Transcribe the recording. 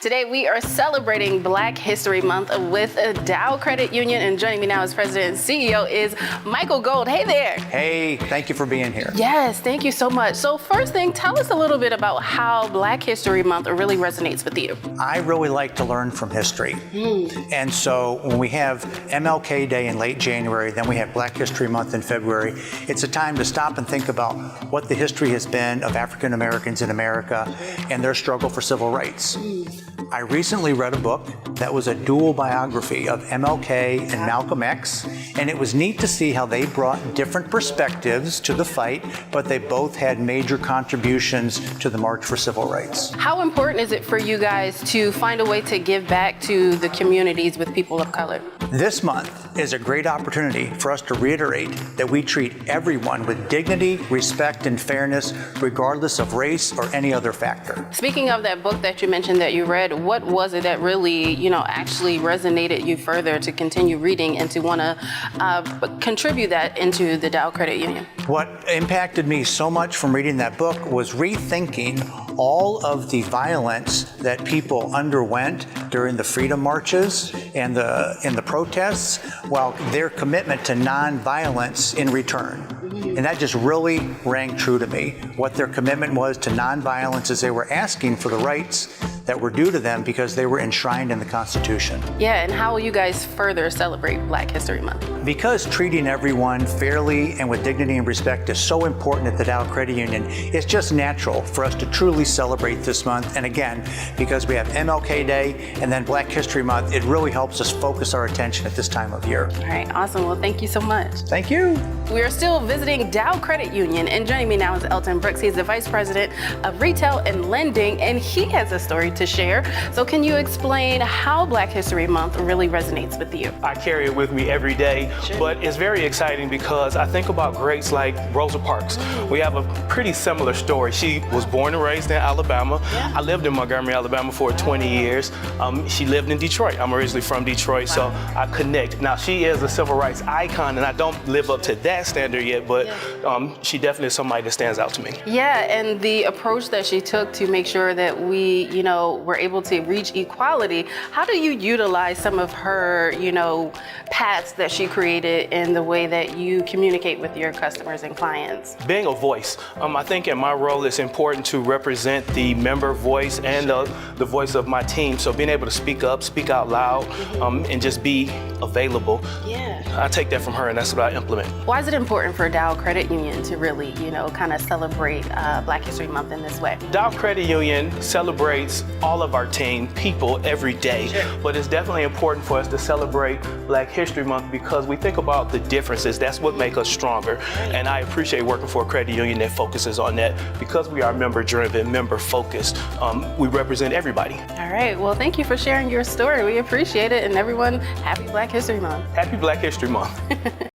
Today we are celebrating Black History Month with Dow Credit Union, and joining me now as President and CEO is Michael Gold. Hey there. Hey, thank you for being here. Yes, thank you so much. So first thing, tell us a little bit about how Black History Month really resonates with you. I really like to learn from history. And so when we have MLK Day in late January, then we have Black History Month in February, it's a time to stop and think about what the history has been of African Americans in America and their struggle for civil rights. I recently read a book that was a dual biography of MLK and Malcolm X, and it was neat to see how they brought different perspectives to the fight, but they both had major contributions to the March for Civil Rights. How important is it for you guys to find a way to give back to the communities with people of color? This month is a great opportunity for us to reiterate that we treat everyone with dignity, respect, and fairness, regardless of race or any other factor. Speaking of that book that you mentioned that you read, what was it that really, actually resonated you further to continue reading and to want to contribute that into the Dow Credit Union? What impacted me so much from reading that book was rethinking all of the violence that people underwent during the freedom marches and the protests, while their commitment to nonviolence in return. And that just really rang true to me, what their commitment was to nonviolence as they were asking for the rights that were due to them because they were enshrined in the Constitution. Yeah, and how will you guys further celebrate Black History Month? Because treating everyone fairly and with dignity and respect is so important at the Dow Credit Union, it's just natural for us to truly celebrate this month. And again, because we have MLK Day and then Black History Month, it really helps us focus our attention at this time of year. All right, awesome. Well, thank you so much. Thank you. We are still visiting Dow Credit Union, and joining me now is Elton Brooks. He's the Vice President of Retail and Lending, and he has a story to share. So can you explain how Black History Month really resonates with you? I carry it with me every day, but it's very exciting because I think about greats like Rosa Parks. We have a pretty similar story. She was born and raised in Alabama. I lived in Montgomery, Alabama for 20 years. She lived in Detroit. I'm originally from Detroit, so I connect. Now, she is a civil rights icon, and I don't live up to that standard yet, but she definitely is somebody that stands out to me. Yeah, and the approach that she took to make sure that we, were able to reach equality, how do you utilize some of her, paths that she created in the way that you communicate with your customers and clients? Being a voice. I think in my role it's important to represent the member voice and the voice of my team. So being able to speak up, speak out loud, and just be available. Yeah. I take that from her, and that's what I implement. Why is it important for Dow Credit Union to really, kind of celebrate Black History Month in this way? Dow Credit Union celebrates all of our team, people, every day. But it's definitely important for us to celebrate Black History Month because we think about the differences. That's what makes us stronger. And I appreciate working for a credit union that focuses on that because we are member-driven, member-focused. We represent everybody. All right. Well, thank you for sharing your story. We appreciate it. And everyone, happy Black History Month. Happy Black History Month.